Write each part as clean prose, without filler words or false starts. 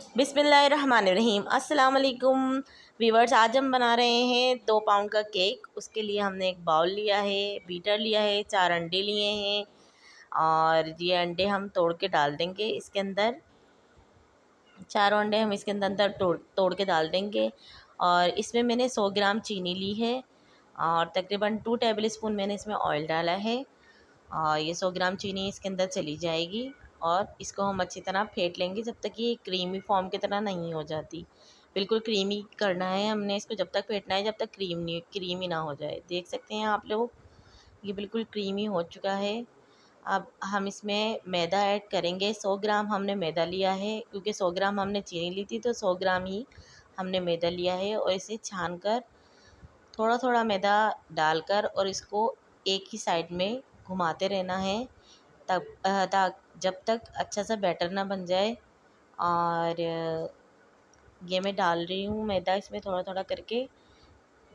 बिस्मिल्लाहिर्रहमानिर्रहीम। अस्सलाम वालेकुम वीवर्स, आज हम बना रहे हैं 2 पाउंड का केक। उसके लिए हमने एक बाउल लिया है, बीटर लिया है, 4 अंडे लिए हैं और ये अंडे हम तोड़ के डाल देंगे इसके अंदर। 4 अंडे हम इसके अंदर तोड़ के डाल देंगे। और इसमें मैंने 100 ग्राम चीनी ली है और तकरीबन 2 टेबल स्पून मैंने इसमें ऑयल डाला है। और ये 100 ग्राम चीनी इसके अंदर चली जाएगी और इसको हम अच्छी तरह फेंट लेंगे जब तक ये क्रीमी फॉर्म की तरह नहीं हो जाती। बिल्कुल क्रीमी करना है हमने इसको, जब तक फेंटना है जब तक क्रीमी ना हो जाए। देख सकते हैं आप लोग, ये बिल्कुल क्रीमी हो चुका है। अब हम इसमें मैदा ऐड करेंगे। 100 ग्राम हमने मैदा लिया है, क्योंकि 100 ग्राम हमने चीनी ली थी तो 100 ग्राम ही हमने मैदा लिया है। और इसे छान कर थोड़ा थोड़ा मैदा डालकर और इसको एक ही साइड में घुमाते रहना है तब जब तक अच्छा सा बैटर ना बन जाए। और ये मैं डाल रही हूँ मैदा इसमें थोड़ा थोड़ा करके,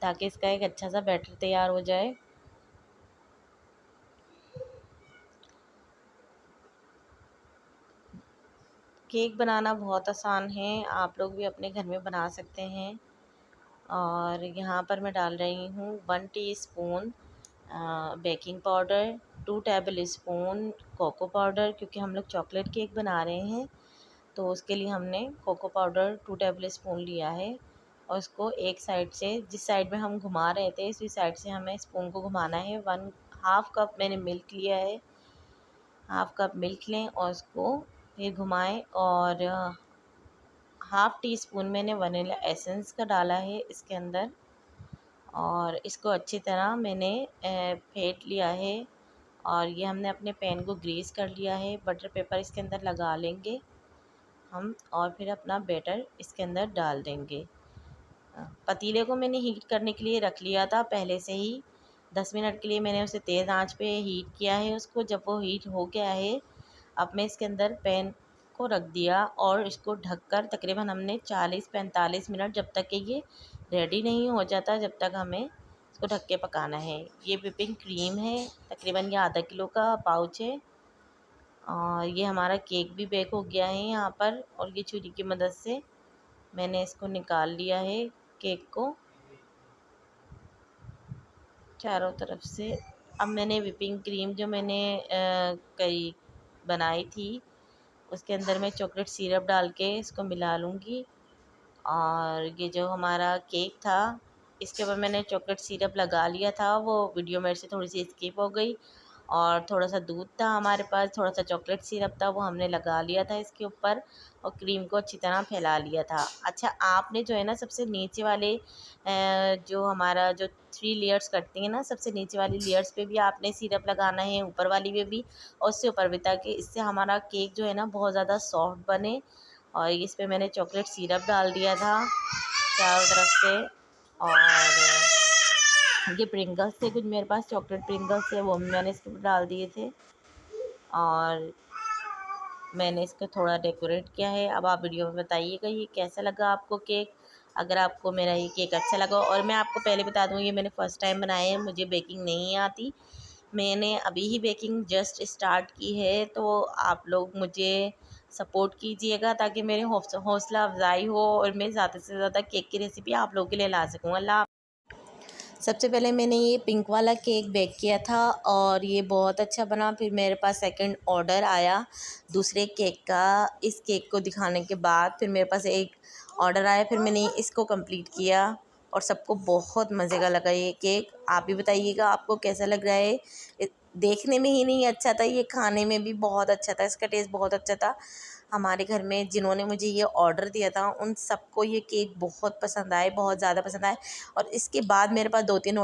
ताकि इसका एक अच्छा सा बैटर तैयार हो जाए। केक बनाना बहुत आसान है, आप लोग भी अपने घर में बना सकते हैं। और यहाँ पर मैं डाल रही हूँ 1 teaspoon baking powder, 2 tablespoon cocoa powder, क्योंकि हम लोग चॉकलेट केक बना रहे हैं तो उसके लिए हमने कोको पाउडर 2 टेबल स्पून लिया है। और उसको एक साइड से, जिस साइड में हम घुमा रहे थे इसी साइड से हमें स्पून को घुमाना है। 1/2 कप मैंने मिल्क लिया है, 1/2 कप मिल्क लें और उसको फिर घुमाएं। और 1/2 टीस्पून मैंने वनीला एसेंस का डाला है इसके अंदर। और इसको अच्छी तरह मैंने फेंट लिया है। और ये हमने अपने पैन को ग्रीस कर लिया है, बटर पेपर इसके अंदर लगा लेंगे हम और फिर अपना बैटर इसके अंदर डाल देंगे। पतीले को मैंने हीट करने के लिए रख लिया था पहले से ही। 10 मिनट के लिए मैंने उसे तेज़ आंच पे हीट किया है उसको। जब वो हीट हो गया है, अब मैं इसके अंदर पैन को रख दिया और इसको ढककर तकरीबन हमने 40-45 मिनट, जब तक कि ये रेडी नहीं हो जाता, जब तक हमें इसको ढक के पकाना है। ये व्हिपिंग क्रीम है, तकरीबन ये आधा किलो का पाउच है। और ये हमारा केक भी बेक हो गया है यहाँ पर। और ये छुरी की मदद से मैंने इसको निकाल लिया है केक को चारों तरफ से। अब मैंने व्हिपिंग क्रीम जो मैंने करी बनाई थी उसके अंदर मैं चॉकलेट सिरप डाल के इसको मिला लूँगी। और ये जो हमारा केक था इसके ऊपर मैंने चॉकलेट सिरप लगा लिया था, वो वीडियो मेरे से थोड़ी सी स्किप हो गई। और थोड़ा सा दूध था हमारे पास, थोड़ा सा चॉकलेट सिरप था, वो हमने लगा लिया था इसके ऊपर और क्रीम को अच्छी तरह फैला लिया था। अच्छा, आपने जो है ना सबसे नीचे वाले जो हमारा जो 3 लेयर्स करती हैं ना, सबसे नीचे वाली लेयर्स पे भी आपने सिरप लगाना है, ऊपर वाली पे भी और उससे ऊपर भी, ताकि इससे हमारा केक जो है ना बहुत ज़्यादा सॉफ्ट बने। और इस पे मैंने चॉकलेट सिरप डाल दिया था चारों तरफ से। और ये प्रिंगल्स थे कुछ मेरे पास, चॉकलेट प्रिंगल्स थे, वो मैंने इसके ऊपर डाल दिए थे। और मैंने इसको थोड़ा डेकोरेट किया है। अब आप वीडियो में बताइएगा ये कैसा लगा आपको केक। अगर आपको मेरा ये केक अच्छा लगा, और मैं आपको पहले बता दूँ ये मैंने फ़र्स्ट टाइम बनाया है, मुझे बेकिंग नहीं आती, मैंने अभी ही बेकिंग जस्ट स्टार्ट की है। तो आप लोग मुझे सपोर्ट कीजिएगा ताकि मेरे हौसला अफजाई हो और मैं ज़्यादा से ज़्यादा केक की रेसिपी आप लोगों के लिए ला सकूँ। अल्लाह। सबसे पहले मैंने ये पिंक वाला केक बेक किया था और ये बहुत अच्छा बना। फिर मेरे पास सेकंड ऑर्डर आया दूसरे केक का। इस केक को दिखाने के बाद फिर मेरे पास एक ऑर्डर आया, फिर मैंने इसको कंप्लीट किया और सबको बहुत मज़े का लगा ये केक। आप भी बताइएगा आपको कैसा लग रहा है। देखने में ही नहीं अच्छा था, ये खाने में भी बहुत अच्छा था, इसका टेस्ट बहुत अच्छा था। हमारे घर में जिन्होंने मुझे ये ऑर्डर दिया था उन सबको ये केक बहुत पसंद आए, बहुत ज़्यादा पसंद आए। और इसके बाद मेरे पास 2-3